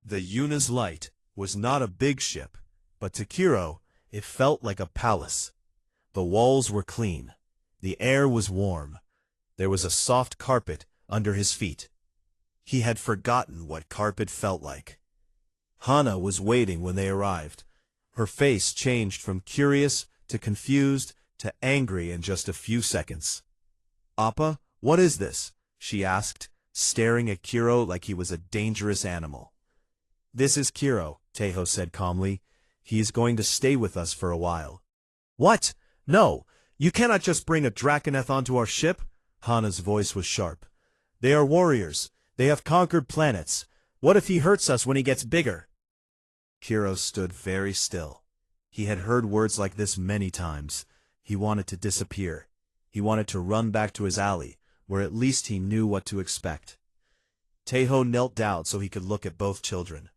The Yuna's light was not a big ship, but to Kiro, it felt like a palace. The walls were clean. The air was warm. There was a soft carpet under his feet. He had forgotten what carpet felt like. Hana was waiting when they arrived. Her face changed from curious to confused to angry in just a few seconds. "Appa, what is this?" she asked, staring at Kiro like he was a dangerous animal. "This is Kiro," Tejo said calmly. "He is going to stay with us for a while." "What? No, you cannot just bring a Draconeth onto our ship." Hana's voice was sharp. "They are warriors. They have conquered planets. What if he hurts us when he gets bigger?" Kiro stood very still. He had heard words like this many times. He wanted to disappear. He wanted to run back to his alley, where at least he knew what to expect. Tejo knelt down so he could look at both children.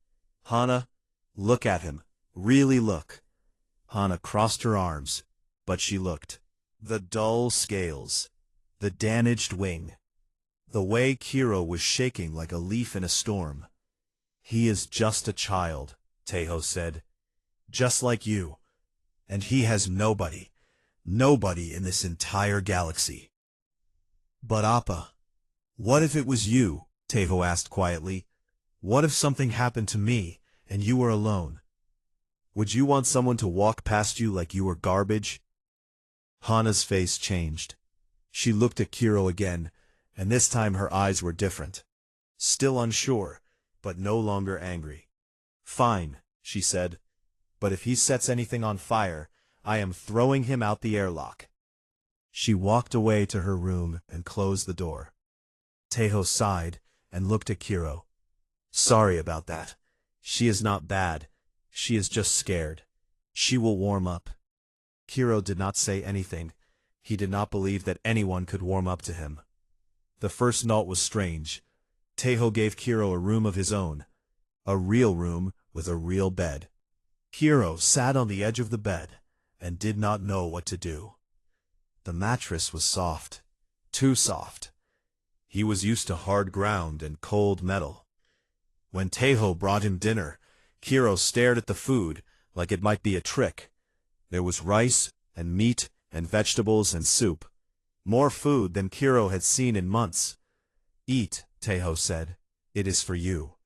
"Hana, look at him. Really look." Hana crossed her arms, but she looked. The dull scales. The damaged wing. The way Kiro was shaking like a leaf in a storm. "He is just a child," Tejo said. "Just like you. And he has nobody. Nobody in this entire galaxy." "But Appa, what if it was you?" Tejo asked quietly. "What if something happened to me, and you were alone? Would you want someone to walk past you like you were garbage?" Hana's face changed. She looked at Kiro again, and this time her eyes were different. Still unsure, but no longer angry. "Fine," she said. "But if he sets anything on fire, I am throwing him out the airlock." She walked away to her room and closed the door. Tejo sighed and looked at Kiro. "Sorry about that. She is not bad. She is just scared. She will warm up." Kiro did not say anything. He did not believe that anyone could warm up to him. The first night was strange. Tejo gave Kiro a room of his own. A real room with a real bed. Kiro sat on the edge of the bed and did not know what to do. The mattress was soft. Too soft. He was used to hard ground and cold metal. When Tejo brought him dinner, Kiro stared at the food like it might be a trick. There was rice and meat and vegetables and soup. More food than Kiro had seen in months. "Eat," Tejo said. "It is for you."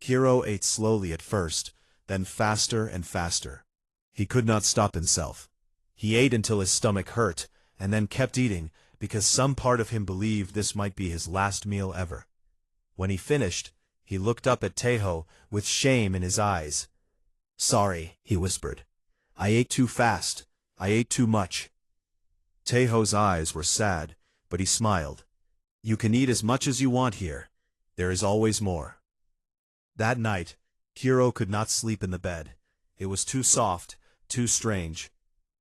Kiro ate slowly at first, then faster and faster. He could not stop himself. He ate until his stomach hurt, and then kept eating because some part of him believed this might be his last meal ever. When he finished, he looked up at Tejo with shame in his eyes. "Sorry," he whispered. "I ate too fast. I ate too much." Tejo's eyes were sad, but he smiled. "You can eat as much as you want here. There is always more." That night, Kiro could not sleep in the bed. It was too soft, too strange.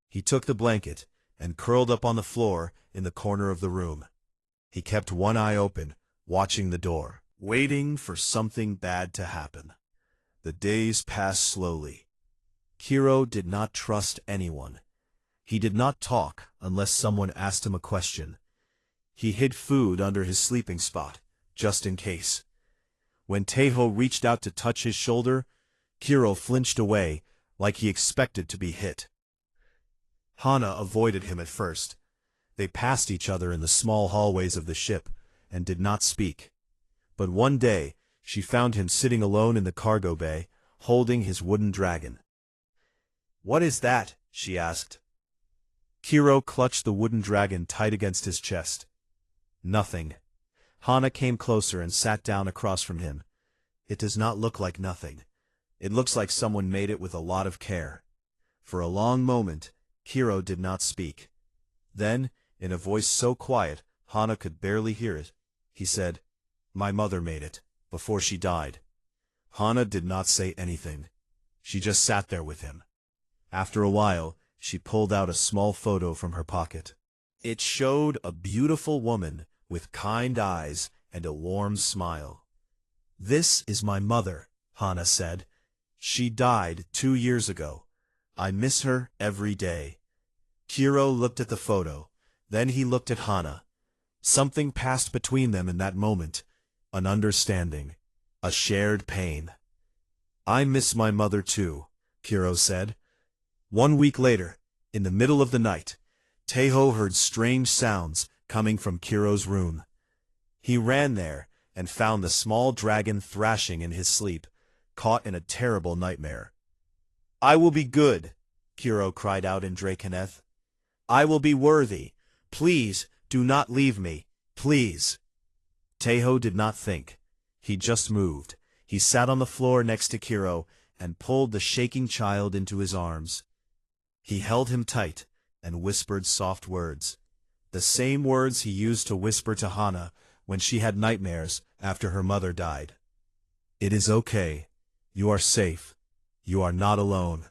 He took the blanket and curled up on the floor in the corner of the room. He kept one eye open, watching the door, waiting for something bad to happen. The days passed slowly. Kiro did not trust anyone. He did not talk unless someone asked him a question. He hid food under his sleeping spot, just in case. When Tejo reached out to touch his shoulder, Kiro flinched away like he expected to be hit. Hana avoided him at first. They passed each other in the small hallways of the ship and did not speak. But one day, she found him sitting alone in the cargo bay, holding his wooden dragon. "What is that?" she asked. Kiro clutched the wooden dragon tight against his chest. "Nothing." Hana came closer and sat down across from him. "It does not look like nothing. It looks like someone made it with a lot of care." For a long moment, Kiro did not speak. Then, in a voice so quiet Hana could barely hear it, he said, "My mother made it, before she died." Hana did not say anything. She just sat there with him. After a while, she pulled out a small photo from her pocket. It showed a beautiful woman with kind eyes and a warm smile. "This is my mother," Hana said. "She died 2 years ago. I miss her every day." Kiro looked at the photo. Then he looked at Hana. Something passed between them in that moment. An understanding. A shared pain. I miss my mother too, Kiro said. 1 week later, in the middle of the night, Taeho heard strange sounds coming from Kiro's room. He ran there and found the small dragon thrashing in his sleep, caught in a terrible nightmare. I will be good, Kiro cried out in Drakeneth. I will be worthy. Please, do not leave me, please. Taeho did not think. He just moved. He sat on the floor next to Kiro and pulled the shaking child into his arms. He held him tight and whispered soft words, the same words he used to whisper to Hana when she had nightmares after her mother died. It is okay. You are safe. You are not alone.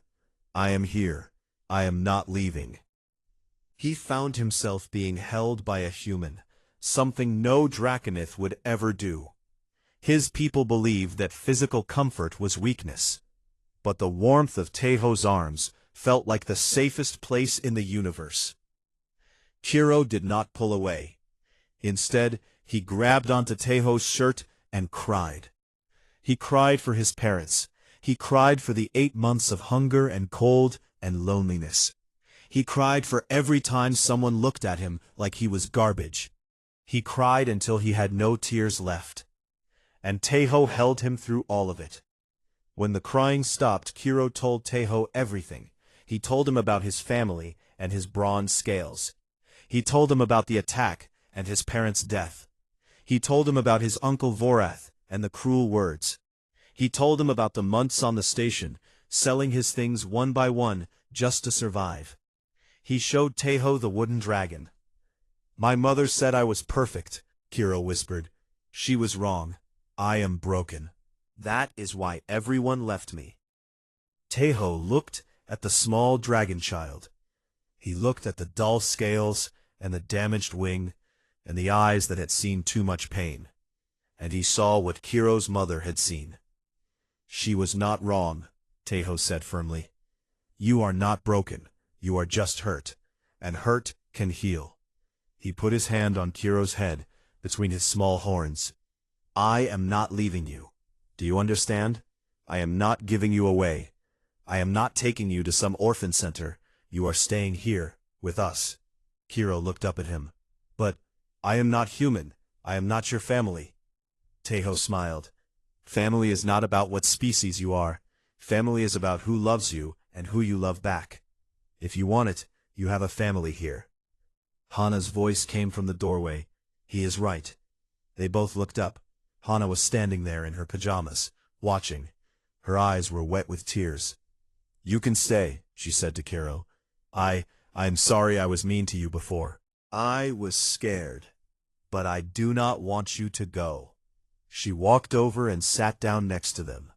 I am here. I am not leaving. He found himself being held by a human, something no Draconith would ever do. His people believed that physical comfort was weakness. But the warmth of Taeho's arms felt like the safest place in the universe. Kiro did not pull away. Instead, he grabbed onto Taeho's shirt and cried. He cried for his parents. He cried for the 8 months of hunger and cold and loneliness. He cried for every time someone looked at him like he was garbage. He cried until he had no tears left. And Taeho held him through all of it. When the crying stopped, Kiro told Taeho everything. He told him about his family and his bronze scales. He told him about the attack and his parents' death. He told him about his uncle Vorath and the cruel words. He told him about the months on the station, selling his things one by one just to survive. He showed Taeho the wooden dragon. My mother said I was perfect, Kiro whispered. She was wrong. I am broken. That is why everyone left me. Taeho looked at the small dragon child. He looked at the dull scales and the damaged wing and the eyes that had seen too much pain. And he saw what Kiro's mother had seen. She was not wrong, Taeho said firmly. You are not broken. You are just hurt. And hurt can heal. He put his hand on Kiro's head between his small horns. I am not leaving you. Do you understand? I am not giving you away. I am not taking you to some orphan center. You are staying here, with us. Kiro looked up at him. But, I am not human. I am not your family. Taeho smiled. Family is not about what species you are. Family is about who loves you and who you love back. If you want it, you have a family here. Hana's voice came from the doorway. He is right. They both looked up. Hana was standing there in her pajamas, watching. Her eyes were wet with tears. You can stay, she said to Kiro. I'm sorry I was mean to you before. I was scared, but I do not want you to go. She walked over and sat down next to them.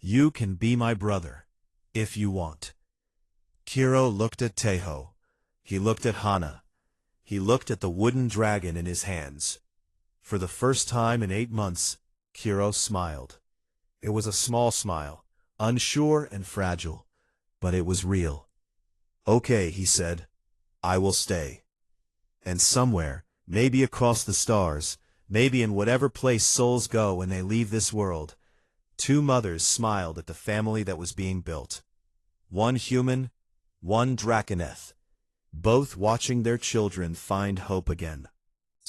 You can be my brother, if you want. Kiro looked at Taeho. He looked at Hana. He looked at the wooden dragon in his hands. For the first time in 8 months, Kiro smiled. It was a small smile, unsure and fragile, but it was real. Okay, he said. I will stay. And somewhere, maybe across the stars, maybe in whatever place souls go when they leave this world, 2 mothers smiled at the family that was being built. 1 human, 1 Draconeth, both watching their children find hope again.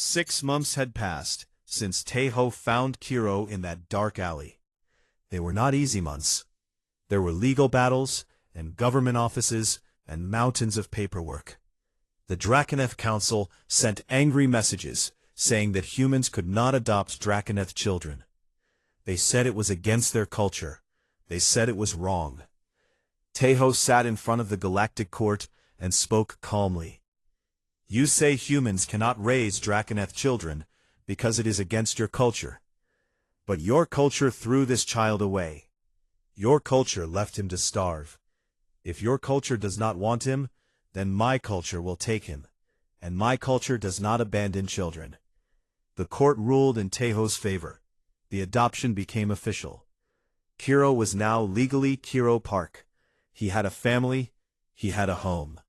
6 months had passed since Taeho found Kiro in that dark alley. They were not easy months. There were legal battles, and government offices, and mountains of paperwork. The Draconeth Council sent angry messages, saying that humans could not adopt Draconeth children. They said it was against their culture. They said it was wrong. Taeho sat in front of the Galactic Court and spoke calmly. You say humans cannot raise Draconeth children because it is against your culture. But your culture threw this child away. Your culture left him to starve. If your culture does not want him, then my culture will take him, and my culture does not abandon children. The court ruled in Taeho's favor. The adoption became official. Kiro was now legally Kiro Park. He had a family, he had a home.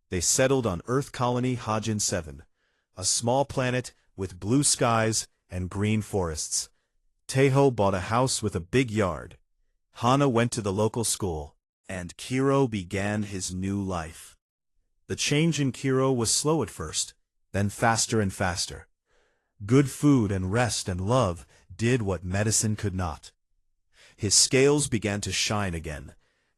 They settled on Earth Colony Hajin 7, a small planet with blue skies and green forests. Taeho bought a house with a big yard. Hana went to the local school, and Kiro began his new life. The change in Kiro was slow at first, then faster and faster. Good food and rest and love did what medicine could not. His scales began to shine again,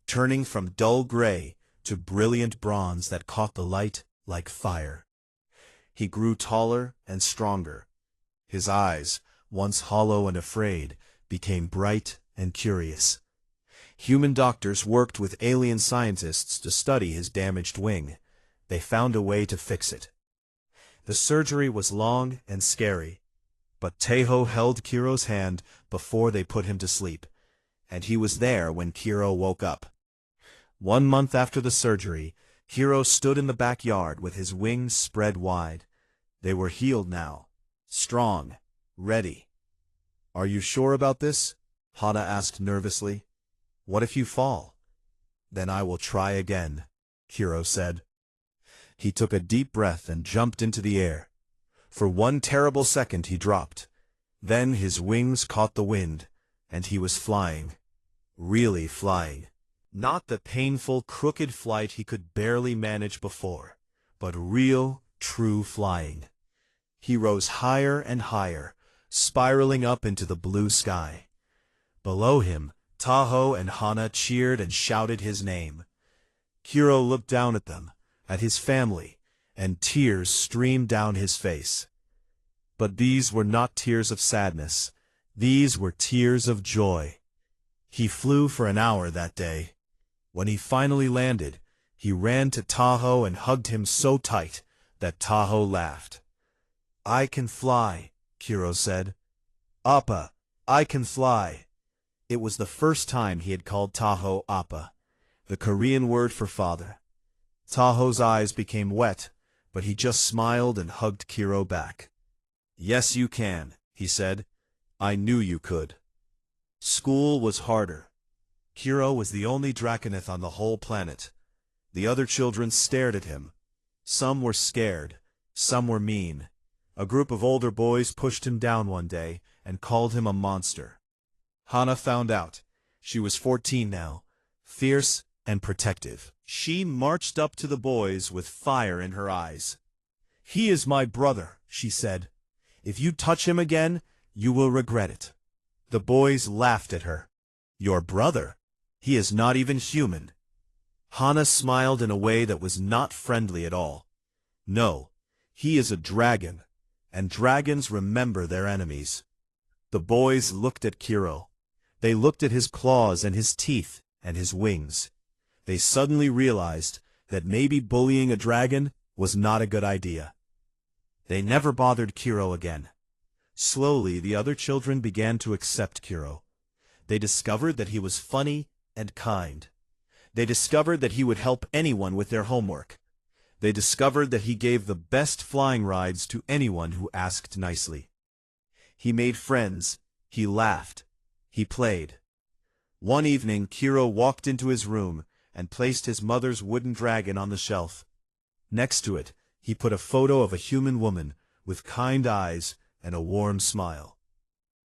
turning from dull gray to brilliant bronze that caught the light like fire. He grew taller and stronger. His eyes, once hollow and afraid, became bright and curious. Human doctors worked with alien scientists to study his damaged wing. They found a way to fix it. The surgery was long and scary, but Taeho held Kiro's hand before they put him to sleep, and he was there when Kiro woke up. 1 month after the surgery, Kiro stood in the backyard with his wings spread wide. They were healed now, strong, ready. "Are you sure about this?" Hana asked nervously. "What if you fall?" "Then I will try again," Kiro said. He took a deep breath and jumped into the air. For 1 terrible second he dropped. Then his wings caught the wind, and he was flying. Really flying. Not the painful, crooked flight he could barely manage before, but real, true flying. He rose higher and higher, spiraling up into the blue sky. Below him, Taho and Hana cheered and shouted his name. Kiro looked down at them, at his family, and tears streamed down his face. But these were not tears of sadness. These were tears of joy. He flew for an hour that day. When he finally landed, he ran to Taho and hugged him so tight that Taho laughed. "I can fly," Kiro said. "Appa, I can fly." It was the first time he had called Taho Appa, the Korean word for father. Taho's eyes became wet, but he just smiled and hugged Kiro back. "Yes, you can," he said. "I knew you could." School was harder. Kiro was the only Draconeth on the whole planet. The other children stared at him. Some were scared, some were mean. A group of older boys pushed him down one day and called him a monster. Hana found out. She was 14 now, fierce and protective. She marched up to the boys with fire in her eyes. "He is my brother," she said. "If you touch him again, you will regret it." The boys laughed at her. "Your brother? He is not even human." Hana smiled in a way that was not friendly at all. "No, he is a dragon, and dragons remember their enemies." The boys looked at Kiro. They looked at his claws and his teeth and his wings. They suddenly realized that maybe bullying a dragon was not a good idea. They never bothered Kiro again. Slowly, the other children began to accept Kiro. They discovered that he was funny and kind. They discovered that he would help anyone with their homework. They discovered that he gave the best flying rides to anyone who asked nicely. He made friends, he laughed, he played. One evening, Kiro walked into his room and placed his mother's wooden dragon on the shelf. Next to it, he put a photo of a human woman with kind eyes and a warm smile.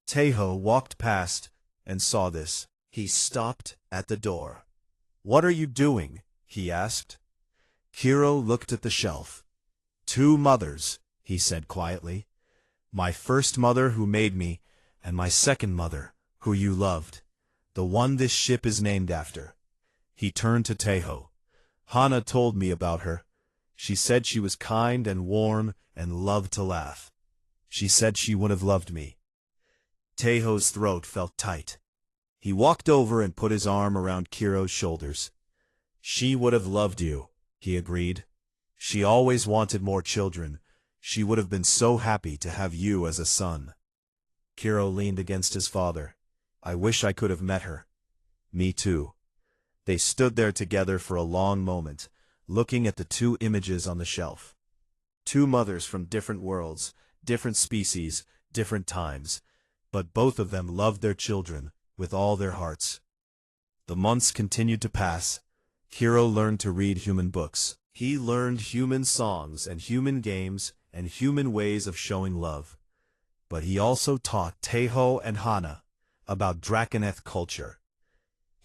Taeho walked past and saw this. He stopped at the door. "What are you doing?" he asked. Kiro looked at the shelf. "Two mothers," he said quietly. "My first mother who made me, and my second mother, who you loved. The one this ship is named after." He turned to Taeho. "Hana told me about her. She said she was kind and warm and loved to laugh. She said she would have loved me." Taeho's throat felt tight. He walked over and put his arm around Kiro's shoulders. "She would have loved you," he agreed. "She always wanted more children. She would have been so happy to have you as a son." Kiro leaned against his father. "I wish I could have met her." "Me too." They stood there together for a long moment, looking at the two images on the shelf. Two mothers from different worlds, different species, different times, but both of them loved their children with all their hearts. The months continued to pass. Kiro learned to read human books. He learned human songs and human games and human ways of showing love. But he also taught Taeho and Hana about Draconeth culture.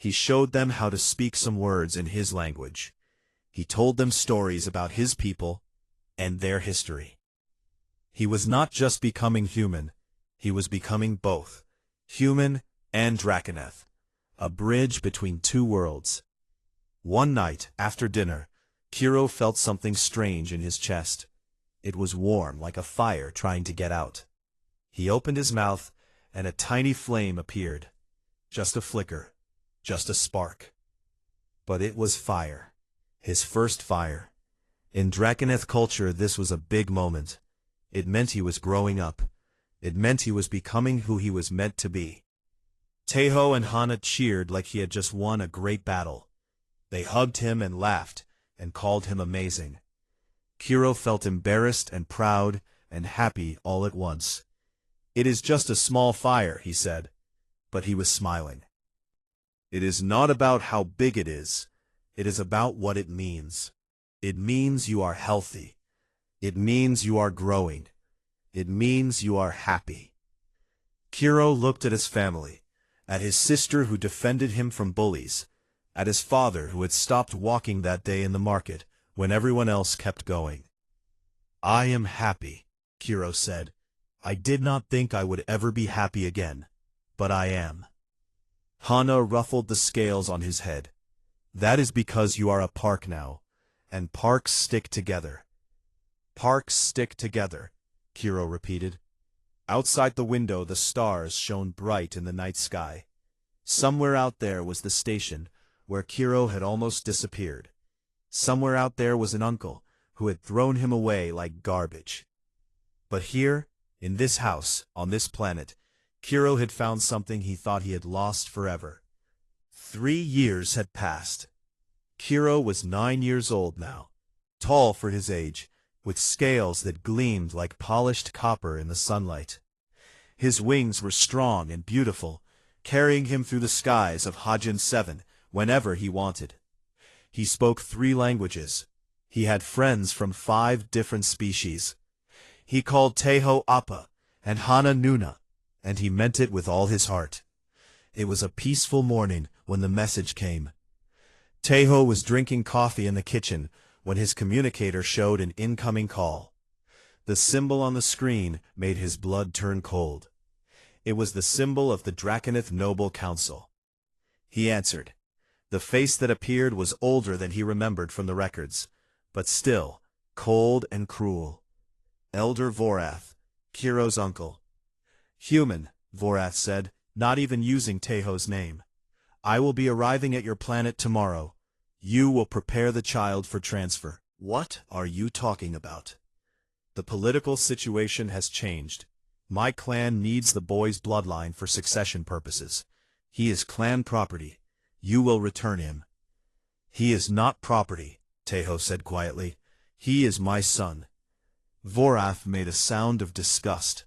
He showed them how to speak some words in his language. He told them stories about his people and their history. He was not just becoming human, he was becoming both, human and Draconeth, a bridge between two worlds. One night, after dinner, Kiro felt something strange in his chest. It was warm, like a fire trying to get out. He opened his mouth, and a tiny flame appeared. Just a flicker, just a spark. But it was fire. His first fire. In Draconeth culture, this was a big moment. It meant he was growing up. It meant he was becoming who he was meant to be. Taeho and Hana cheered like he had just won a great battle. They hugged him and laughed, and called him amazing. Kiro felt embarrassed and proud and happy all at once. "It is just a small fire," he said, but he was smiling. "It is not about how big it is about what it means. It means you are healthy. It means you are growing. It means you are happy." Kiro looked at his family, at his sister who defended him from bullies, at his father who had stopped walking that day in the market when everyone else kept going. "I am happy," Kiro said. "I did not think I would ever be happy again, but I am." Hana ruffled the scales on his head. "That is because you are a park now, and parks stick together." "Parks stick together," Kiro repeated. Outside the window the stars shone bright in the night sky. Somewhere out there was the station, where Kiro had almost disappeared. Somewhere out there was an uncle, who had thrown him away like garbage. But here, in this house, on this planet, Kiro had found something he thought he had lost forever. 3 years had passed. Kiro was 9 years old now, tall for his age, with scales that gleamed like polished copper in the sunlight. His wings were strong and beautiful, carrying him through the skies of Hajin 7 whenever he wanted. He spoke 3 languages. He had friends from 5 different species. He called Taeho Appa and Hana Nuna, and he meant it with all his heart. It was a peaceful morning when the message came. Taeho was drinking coffee in the kitchen when his communicator showed an incoming call. The symbol on the screen made his blood turn cold. It was the symbol of the Draconeth Noble Council. He answered. The face that appeared was older than he remembered from the records, but still, cold and cruel. Elder Vorath, Kiro's uncle. "Human," Vorath said, not even using Taeho's name. "I will be arriving at your planet tomorrow. You will prepare the child for transfer." "What are you talking about?" "The political situation has changed. My clan needs the boy's bloodline for succession purposes. He is clan property. You will return him." "He is not property," Taeho said quietly. "He is my son." Vorath made a sound of disgust.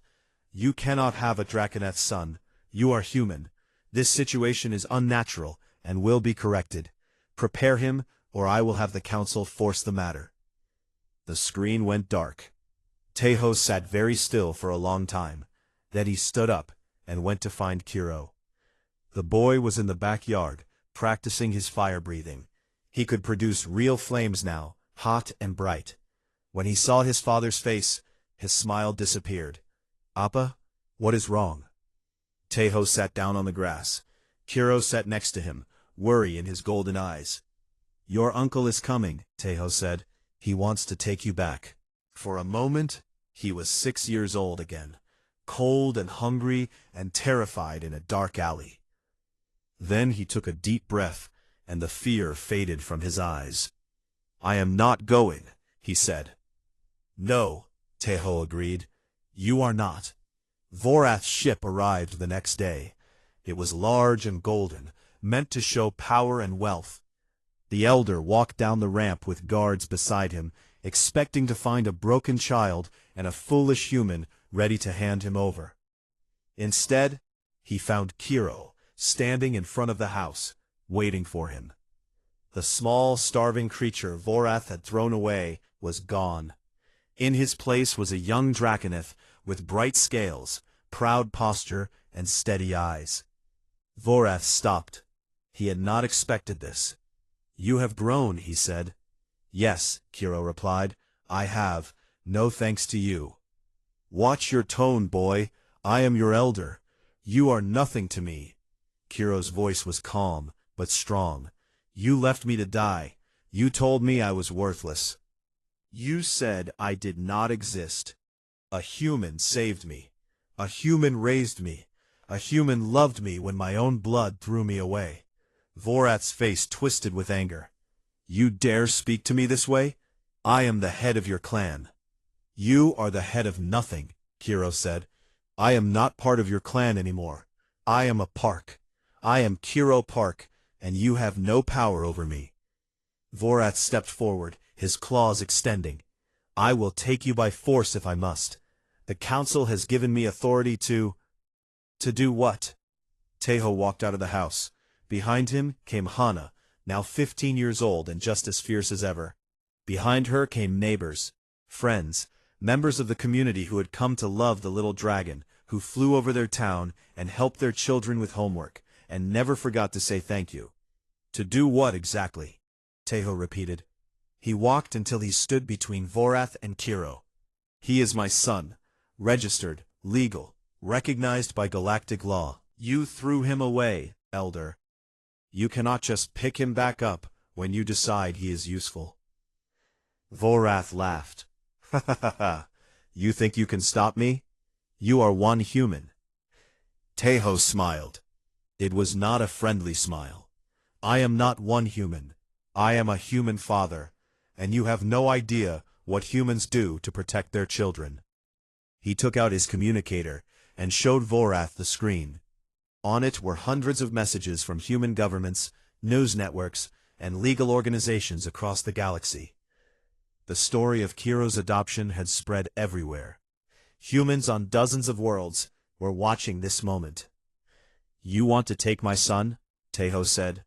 "You cannot have a Draconeth son. You are human. This situation is unnatural and will be corrected. Prepare him, or I will have the council force the matter." The screen went dark. Taeho sat very still for a long time. Then he stood up and went to find Kiro. The boy was in the backyard, practicing his fire breathing. He could produce real flames now, hot and bright. When he saw his father's face, his smile disappeared. "Appa, what is wrong?" Taeho sat down on the grass. Kiro sat next to him, worry in his golden eyes. "Your uncle is coming," Taeho said. "He wants to take you back." For a moment, he was 6 years old again, cold and hungry and terrified in a dark alley. Then he took a deep breath, and the fear faded from his eyes. "I am not going," he said. "No," Taeho agreed. "You are not." Vorath's ship arrived the next day. It was large and golden, meant to show power and wealth. The elder walked down the ramp with guards beside him, expecting to find a broken child and a foolish human ready to hand him over. Instead, he found Kiro, standing in front of the house, waiting for him. The small, starving creature Vorath had thrown away was gone. In his place was a young Draconeth with bright scales, proud posture, and steady eyes. Vorath stopped. He had not expected this. "You have grown," he said. "Yes," Kiro replied, "I have, no thanks to you." "Watch your tone, boy. I am your elder. You are nothing to me." Kiro's voice was calm, but strong. "You left me to die. You told me I was worthless. You said I did not exist. A human saved me. A human raised me. A human loved me when my own blood threw me away." Vorath's face twisted with anger. "You dare speak to me this way? I am the head of your clan." "You are the head of nothing," Kiro said. "I am not part of your clan anymore. I am a Park. I am Kiro Park, and you have no power over me." Vorath stepped forward, his claws extending. "I will take you by force if I must. The council has given me authority to do what?" Teho walked out of the house. Behind him came Hana, now 15 years old and just as fierce as ever. Behind her came neighbors, friends, members of the community who had come to love the little dragon, who flew over their town and helped their children with homework, and never forgot to say thank you. "To do what exactly?" Teho repeated. He walked until he stood between Vorath and Kiro. "He is my son, registered, legal, recognized by galactic law. You threw him away, Elder. You cannot just pick him back up when you decide he is useful." Vorath laughed. "Ha ha ha ha. You think you can stop me? You are one human." Teho smiled. It was not a friendly smile. "I am not one human. I am a human father, and you have no idea what humans do to protect their children." He took out his communicator and showed Vorath the screen. On it were hundreds of messages from human governments, news networks, and legal organizations across the galaxy. The story of Kiro's adoption had spread everywhere. Humans on dozens of worlds were watching this moment. "You want to take my son?" Teho said.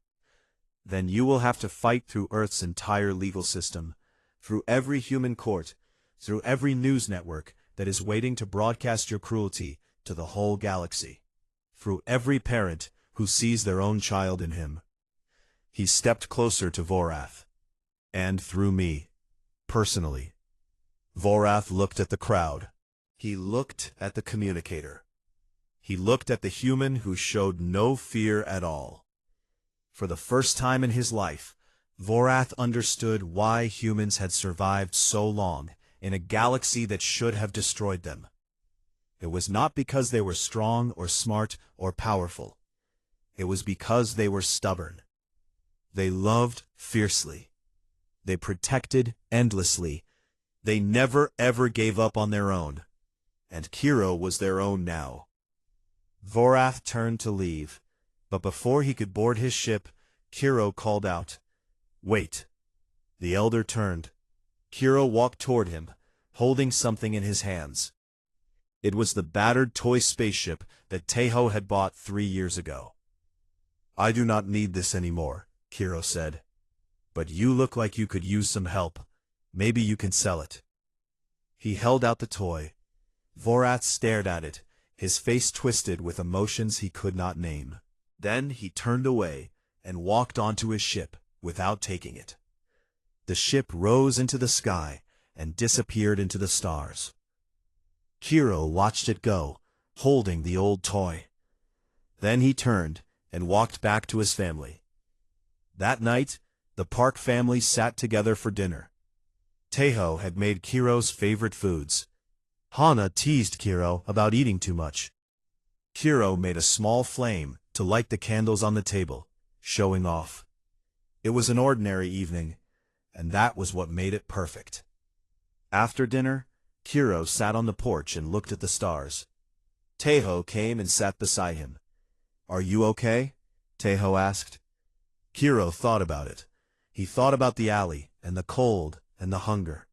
"Then you will have to fight through Earth's entire legal system, through every human court, through every news network that is waiting to broadcast your cruelty to the whole galaxy, through every parent who sees their own child in him." He stepped closer to Vorath. "And through me, personally." Vorath looked at the crowd. He looked at the communicator. He looked at the human who showed no fear at all. For the first time in his life, Vorath understood why humans had survived so long in a galaxy that should have destroyed them. It was not because they were strong or smart or powerful. It was because they were stubborn. They loved fiercely. They protected endlessly. They never ever gave up on their own. And Kiro was their own now. Vorath turned to leave, but before he could board his ship, Kiro called out, "Wait." The elder turned. Kiro walked toward him, holding something in his hands. It was the battered toy spaceship that Teho had bought 3 years ago. "I do not need this anymore," Kiro said. "But you look like you could use some help. Maybe you can sell it." He held out the toy. Vorath stared at it, his face twisted with emotions he could not name. Then he turned away and walked onto his ship without taking it. The ship rose into the sky and disappeared into the stars. Kiro watched it go, holding the old toy. Then he turned and walked back to his family. That night, the Park family sat together for dinner. Teho had made Kiro's favorite foods. Hana teased Kiro about eating too much. Kiro made a small flame to light the candles on the table, showing off. It was an ordinary evening, and that was what made it perfect. After dinner, Kiro sat on the porch and looked at the stars. Teho came and sat beside him. "Are you okay?" Teho asked. Kiro thought about it. He thought about the alley, and the cold, and the hunger.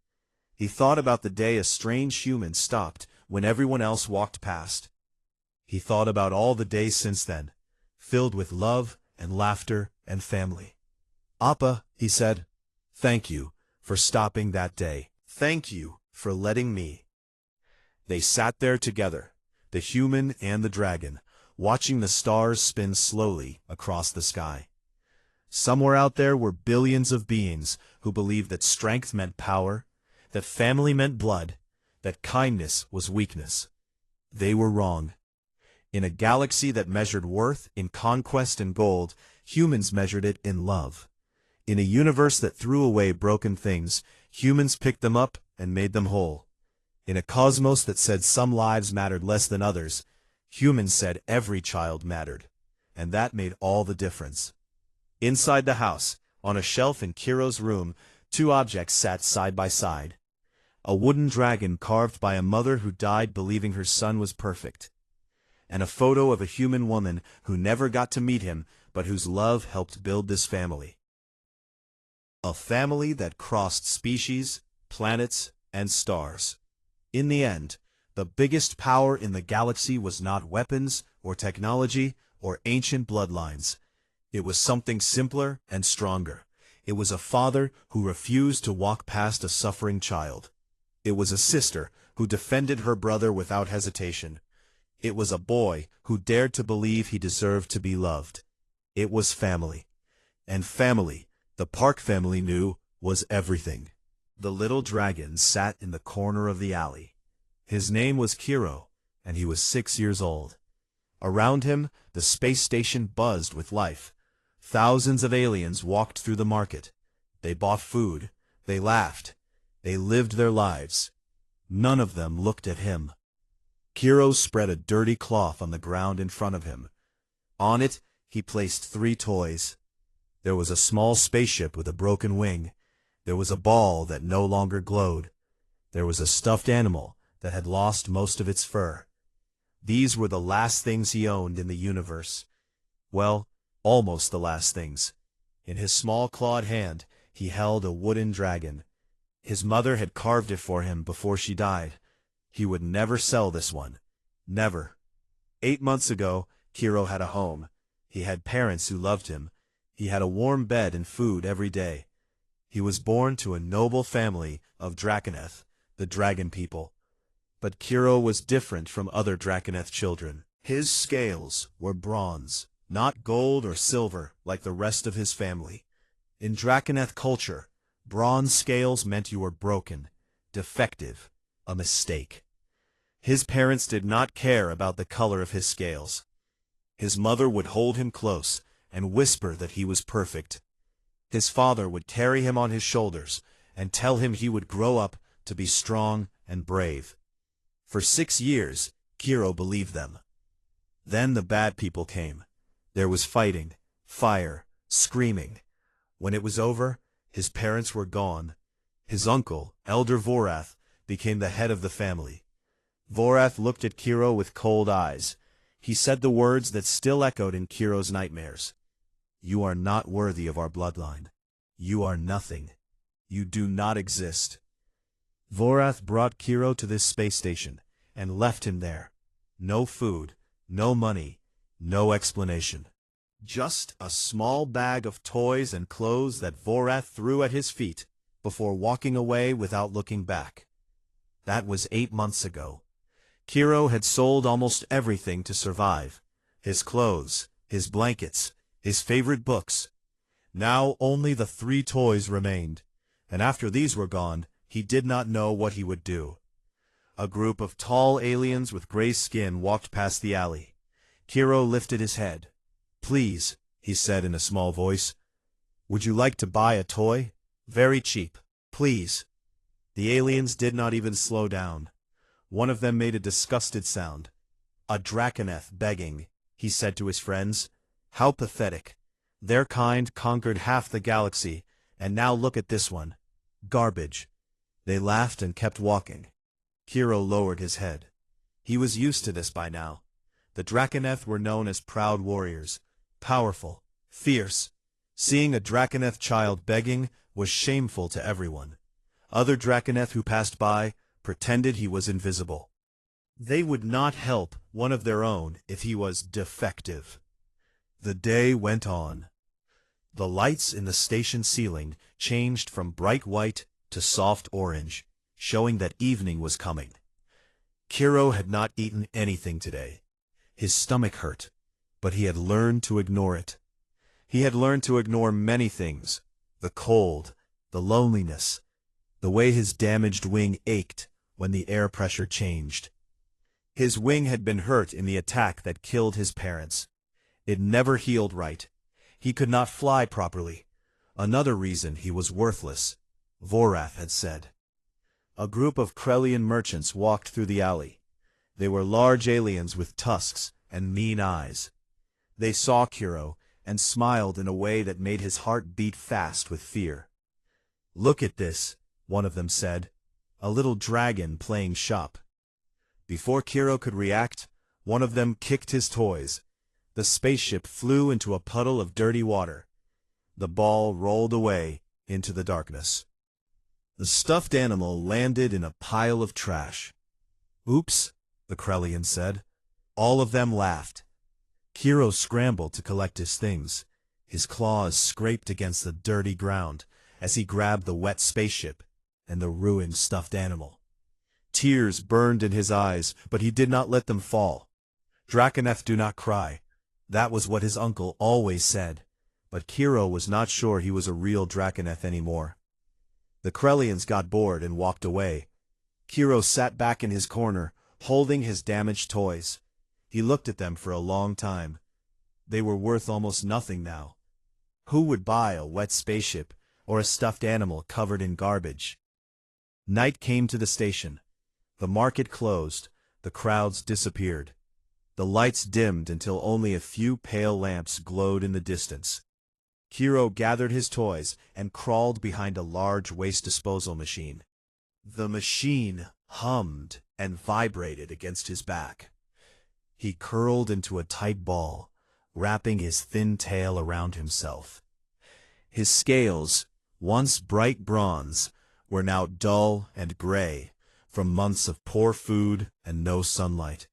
He thought about the day a strange human stopped when everyone else walked past. He thought about all the days since then, filled with love and laughter and family. "Appa," he said, "thank you for stopping that day. Thank you for letting me." They sat there together, the human and the dragon, watching the stars spin slowly across the sky. Somewhere out there were billions of beings who believed that strength meant power, that family meant blood, that kindness was weakness. They were wrong. In a galaxy that measured worth in conquest and gold, humans measured it in love. In a universe that threw away broken things, humans picked them up and made them whole. In a cosmos that said some lives mattered less than others, humans said every child mattered. And that made all the difference. Inside the house, on a shelf in Kiro's room, two objects sat side by side. A wooden dragon carved by a mother who died believing her son was perfect, and a photo of a human woman who never got to meet him but whose love helped build this family. A family that crossed species, planets, and stars. In the end, the biggest power in the galaxy was not weapons or technology or ancient bloodlines. It was something simpler and stronger. It was a father who refused to walk past a suffering child. It was a sister who defended her brother without hesitation. It was a boy who dared to believe he deserved to be loved. It was family. And family, the Park family knew, was everything. The little dragon sat in the corner of the alley. His name was Kiro, and he was 6 years old. Around him, the space station buzzed with life. Thousands of aliens walked through the market. They bought food. They laughed. They lived their lives. None of them looked at him. Kiro spread a dirty cloth on the ground in front of him. On it, he placed 3 toys. There was a small spaceship with a broken wing. There was a ball that no longer glowed. There was a stuffed animal that had lost most of its fur. These were the last things he owned in the universe. Well, almost the last things. In his small clawed hand, he held a wooden dragon. His mother had carved it for him before she died. He would never sell this one. Never. 8 months ago, Kiro had a home. He had parents who loved him. He had a warm bed and food every day. He was born to a noble family of Draconeth, the dragon people. But Kiro was different from other Draconeth children. His scales were bronze, not gold or silver like the rest of his family. In Draconeth culture, bronze scales meant you were broken, defective, a mistake. His parents did not care about the color of his scales. His mother would hold him close and whisper that he was perfect. His father would carry him on his shoulders and tell him he would grow up to be strong and brave. For 6 years, Kiro believed them. Then the bad people came. There was fighting, fire, screaming. When it was over, his parents were gone. His uncle, Elder Vorath, became the head of the family. Vorath looked at Kiro with cold eyes. He said the words that still echoed in Kiro's nightmares. "You are not worthy of our bloodline. You are nothing. You do not exist." Vorath brought Kiro to this space station and left him there. No food, no money, no explanation. Just a small bag of toys and clothes that Vorath threw at his feet before walking away without looking back. That was 8 months ago. Kiro had sold almost everything to survive. His clothes, his blankets, his favorite books. Now only the 3 toys remained, and after these were gone, he did not know what he would do. A group of tall aliens with gray skin walked past the alley. Kiro lifted his head. "Please," he said in a small voice, "would you like to buy a toy? Very cheap. Please." The aliens did not even slow down. One of them made a disgusted sound. "A Draconeth begging," he said to his friends. "How pathetic. Their kind conquered half the galaxy, and now look at this one. Garbage." They laughed and kept walking. Kiro lowered his head. He was used to this by now. The Draconeth were known as proud warriors, powerful, fierce. Seeing a Draconeth child begging was shameful to everyone. Other Draconeth who passed by pretended he was invisible. They would not help one of their own if he was defective. The day went on. The lights in the station ceiling changed from bright white to soft orange, showing that evening was coming. Kiro had not eaten anything today. His stomach hurt, but he had learned to ignore it. He had learned to ignore many things: the cold, the loneliness, the way his damaged wing ached when the air pressure changed. His wing had been hurt in the attack that killed his parents. It never healed right. He could not fly properly. Another reason he was worthless, Vorath had said. A group of Krellian merchants walked through the alley. They were large aliens with tusks and mean eyes. They saw Kuro and smiled in a way that made his heart beat fast with fear. "Look at this," one of them said. "A little dragon playing shop." Before Kuro could react, one of them kicked his toys. The spaceship flew into a puddle of dirty water. The ball rolled away into the darkness. The stuffed animal landed in a pile of trash. "Oops," the Krellian said. All of them laughed. Kuro scrambled to collect his things. His claws scraped against the dirty ground as he grabbed the wet spaceship and the ruined stuffed animal. Tears burned in his eyes, but he did not let them fall. "Drakeneth, do not cry." That was what his uncle always said, but Kuro was not sure he was a real Drakeneth anymore. The Krellians got bored and walked away. Kuro sat back in his corner, holding his damaged toys. He looked at them for a long time. They were worth almost nothing now. Who would buy a wet spaceship or a stuffed animal covered in garbage? Night came to the station. The market closed. The crowds disappeared. The lights dimmed until only a few pale lamps glowed in the distance. Kuro gathered his toys and crawled behind a large waste disposal machine. The machine hummed and vibrated against his back. He curled into a tight ball, wrapping his thin tail around himself. His scales, once bright bronze, were now dull and gray from months of poor food and no sunlight.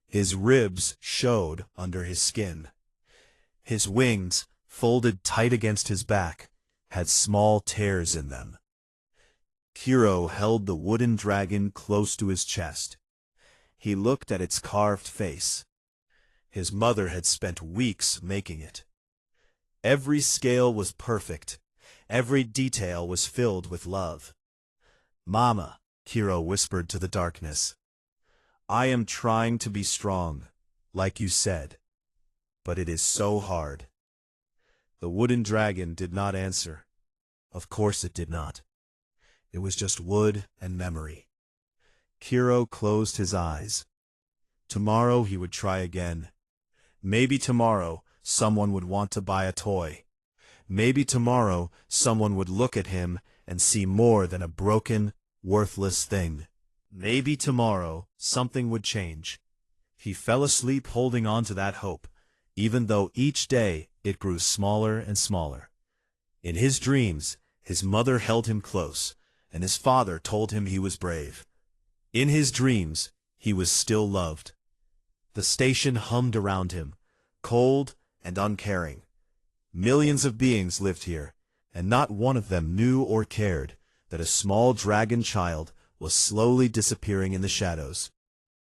His ribs showed under his skin. His wings, folded tight against his back, had small tears in them. Kuro held the wooden dragon close to his chest. He looked at its carved face. His mother had spent weeks making it. Every scale was perfect. Every detail was filled with love. "Mama," Kuro whispered to the darkness, "I am trying to be strong, like you said, but it is so hard." The wooden dragon did not answer. Of course it did not. It was just wood and memory. Kuro closed his eyes. Tomorrow he would try again. Maybe tomorrow someone would want to buy a toy. Maybe tomorrow someone would look at him and see more than a broken, worthless thing. Maybe tomorrow something would change. He fell asleep holding on to that hope, even though each day it grew smaller and smaller. In his dreams, his mother held him close, and his father told him he was brave. In his dreams, he was still loved. The station hummed around him, cold and uncaring. Millions of beings lived here, and not one of them knew or cared that a small dragon child was slowly disappearing in the shadows.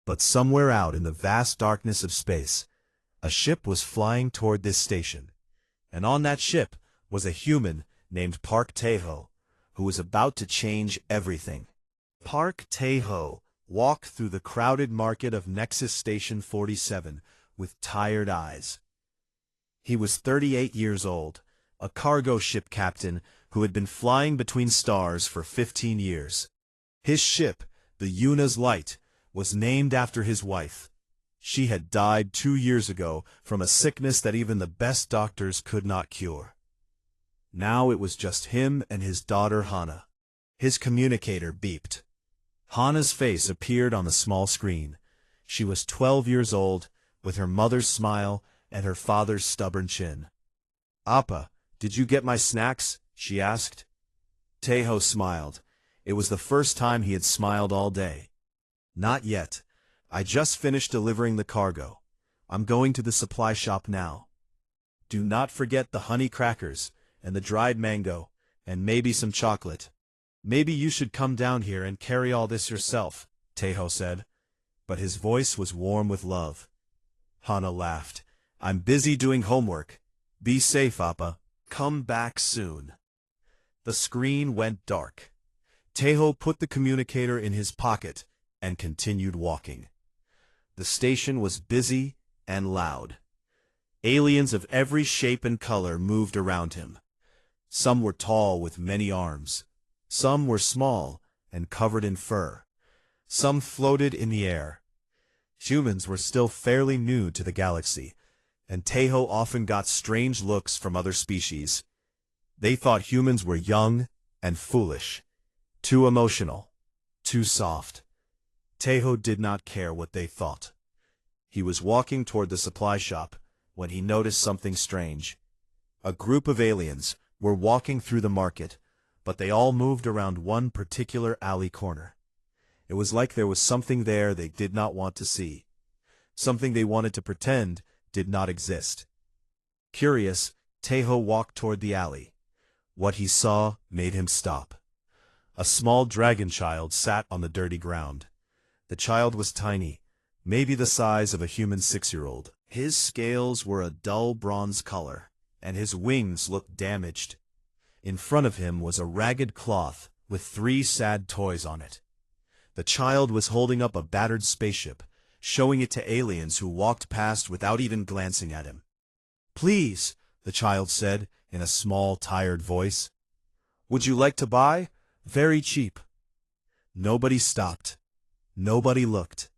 But somewhere out in the vast darkness of space, a ship was flying toward this station, and on that ship was a human named Park Taeho, who was about to change everything. Park Taeho walked through the crowded market of Nexus Station 47 with tired eyes. He was 38 years old, a cargo ship captain who had been flying between stars for 15 years. His ship, the Yuna's Light, was named after his wife. She had died 2 years ago from a sickness that even the best doctors could not cure. Now it was just him and his daughter Hana. His communicator beeped. Hana's face appeared on the small screen. She was 12 years old, with her mother's smile and her father's stubborn chin. "Appa, did you get my snacks?" she asked. Taeho smiled. It was the first time he had smiled all day. "Not yet. I just finished delivering the cargo. I'm going to the supply shop now. Do not forget the honey crackers and the dried mango, and maybe some chocolate." "Maybe you should come down here and carry all this yourself," Taeho said, but his voice was warm with love. Hana laughed. "I'm busy doing homework. Be safe, Appa. Come back soon. The screen went dark. Tejo put the communicator in his pocket and continued walking. The station was busy and loud. Aliens of every shape and color moved around him. Some were tall with many arms. Some were small and covered in fur. Some floated in the air. Humans were still fairly new to the galaxy, and Tejo often got strange looks from other species. They thought humans were young and foolish, too emotional, too soft. Tejo did not care what they thought. He was walking toward the supply shop when he noticed something strange. A group of aliens were walking through the market, but they all moved around one particular alley corner. It was like there was something there they did not want to see, something they wanted to pretend did not exist. Curious, Tejo walked toward the alley. What he saw made him stop. A small dragon child sat on the dirty ground. The child was tiny, maybe the size of a human 6-year-old. His scales were a dull bronze color, and his wings looked damaged. In front of him was a ragged cloth with 3 sad toys on it. The child was holding up a battered spaceship, showing it to aliens who walked past without even glancing at him. "Please," the child said in a small, tired voice. "Would you like to buy? Very cheap." Nobody stopped. Nobody looked.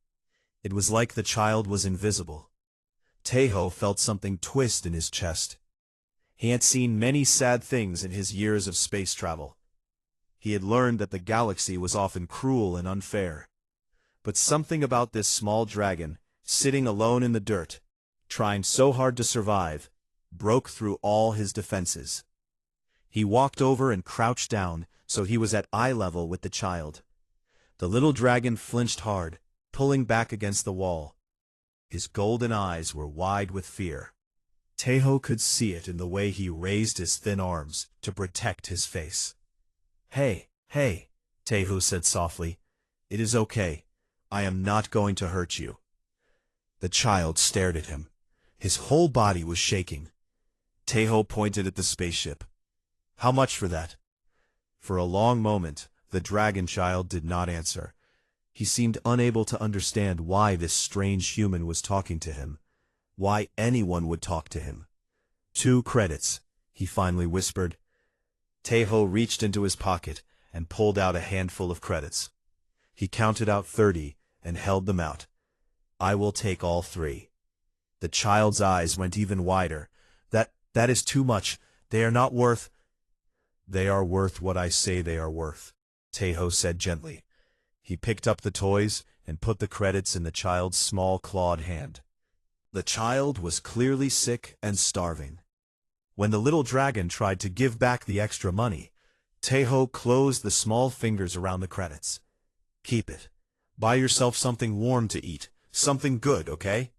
It was like the child was invisible. Tejo felt something twist in his chest. He had seen many sad things in his years of space travel. He had learned that the galaxy was often cruel and unfair. But something about this small dragon, sitting alone in the dirt, trying so hard to survive, broke through all his defenses. He walked over and crouched down so he was at eye level with the child. The little dragon flinched hard, pulling back against the wall. His golden eyes were wide with fear. Tejo could see it in the way he raised his thin arms to protect his face. "Hey, hey," Tejo said softly. "It is okay. I am not going to hurt you." The child stared at him. His whole body was shaking. Tejo pointed at the spaceship. "How much for that?" For a long moment, the dragon child did not answer. He seemed unable to understand why this strange human was talking to him, why anyone would talk to him. "2 credits, he finally whispered. Tejo reached into his pocket and pulled out a handful of credits. He counted out 30 and held them out. "I will take all 3. The child's eyes went even wider. That is too much. They are not worth—" "They are worth what I say they are worth," Tejo said gently. He picked up the toys and put the credits in the child's small clawed hand. The child was clearly sick and starving. When the little dragon tried to give back the extra money, Tejo closed the small fingers around the credits. "Keep it. Buy yourself something warm to eat, something good, okay?"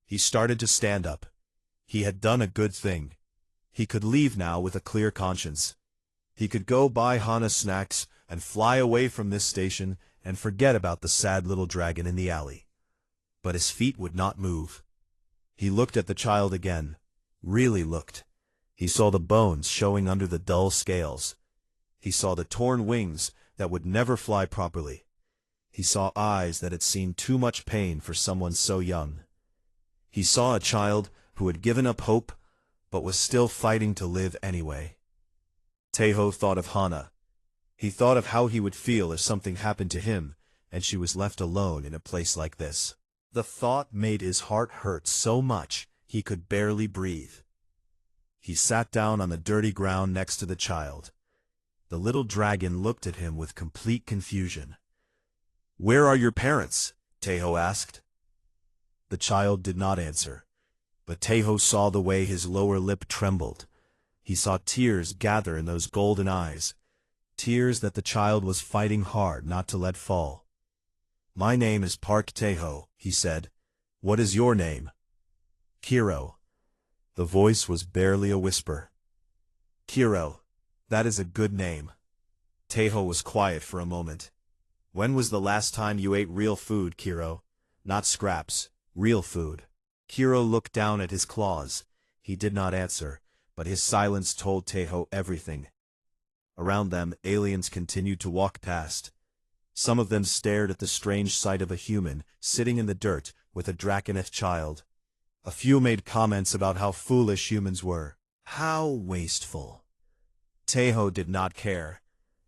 He started to stand up. He had done a good thing. He could leave now with a clear conscience. He could go buy Hana snacks and fly away from this station and forget about the sad little dragon in the alley. But his feet would not move. He looked at the child again, really looked. He saw the bones showing under the dull scales. He saw the torn wings that would never fly properly. He saw eyes that had seen too much pain for someone so young. He saw a child who had given up hope, but was still fighting to live anyway. Tejo thought of Hana. He thought of how he would feel if something happened to him and she was left alone in a place like this. The thought made his heart hurt so much he could barely breathe. He sat down on the dirty ground next to the child. The little dragon looked at him with complete confusion. "Where are your parents?" Tejo asked. The child did not answer, but Tejo saw the way his lower lip trembled. He saw tears gather in those golden eyes, tears that the child was fighting hard not to let fall. "My name is Park Tejo," he said. "What is your name?" "Kiro." The voice was barely a whisper. "Kiro, that is a good name." Tejo was quiet for a moment. "When was the last time you ate real food, Kiro? Not scraps, real food." Kiro looked down at his claws. He did not answer, but his silence told Tejo everything. Around them, aliens continued to walk past. Some of them stared at the strange sight of a human sitting in the dirt with a Draconeth child. A few made comments about how foolish humans were. How wasteful. Tejo did not care.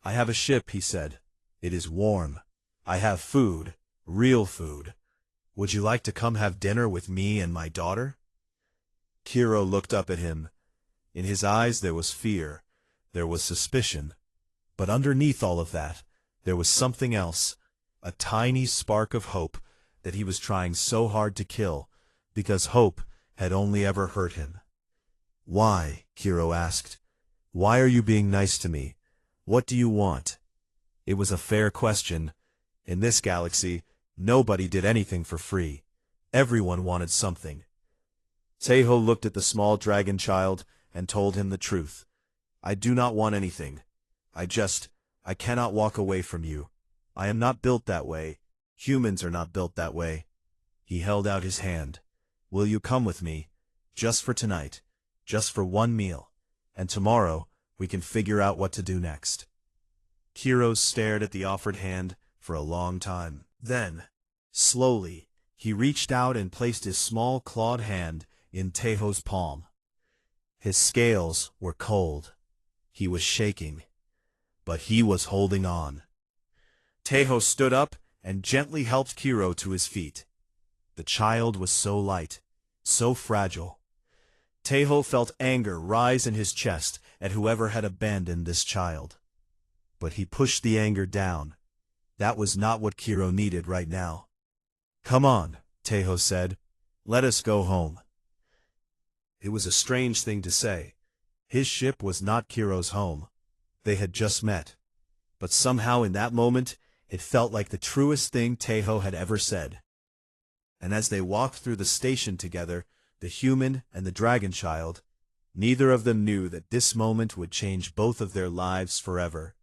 "I have a ship," he said. "It is warm. I have food, real food. Would you like to come have dinner with me and my daughter?" Kiro looked up at him. In his eyes there was fear, there was suspicion. But underneath all of that, there was something else, a tiny spark of hope that he was trying so hard to kill, because hope had only ever hurt him. "Why?" Kiro asked. "Why are you being nice to me? What do you want?" It was a fair question. In this galaxy, nobody did anything for free. Everyone wanted something. Tejo looked at the small dragon child and told him the truth. "I do not want anything. I cannot walk away from you. I am not built that way. Humans are not built that way." He held out his hand. "Will you come with me? Just for tonight. Just for one meal. And tomorrow, we can figure out what to do next." Kiro stared at the offered hand for a long time. Then, slowly, he reached out and placed his small clawed hand in Tejo's palm. His scales were cold. He was shaking. But he was holding on. Tejo stood up and gently helped Kiro to his feet. The child was so light, so fragile. Tejo felt anger rise in his chest at whoever had abandoned this child. But he pushed the anger down. That was not what Kiro needed right now. "Come on," Tejo said. "Let us go home." It was a strange thing to say. His ship was not Kiro's home. They had just met. But somehow in that moment, it felt like the truest thing Tejo had ever said. And as they walked through the station together, the human and the dragon child, neither of them knew that this moment would change both of their lives forever.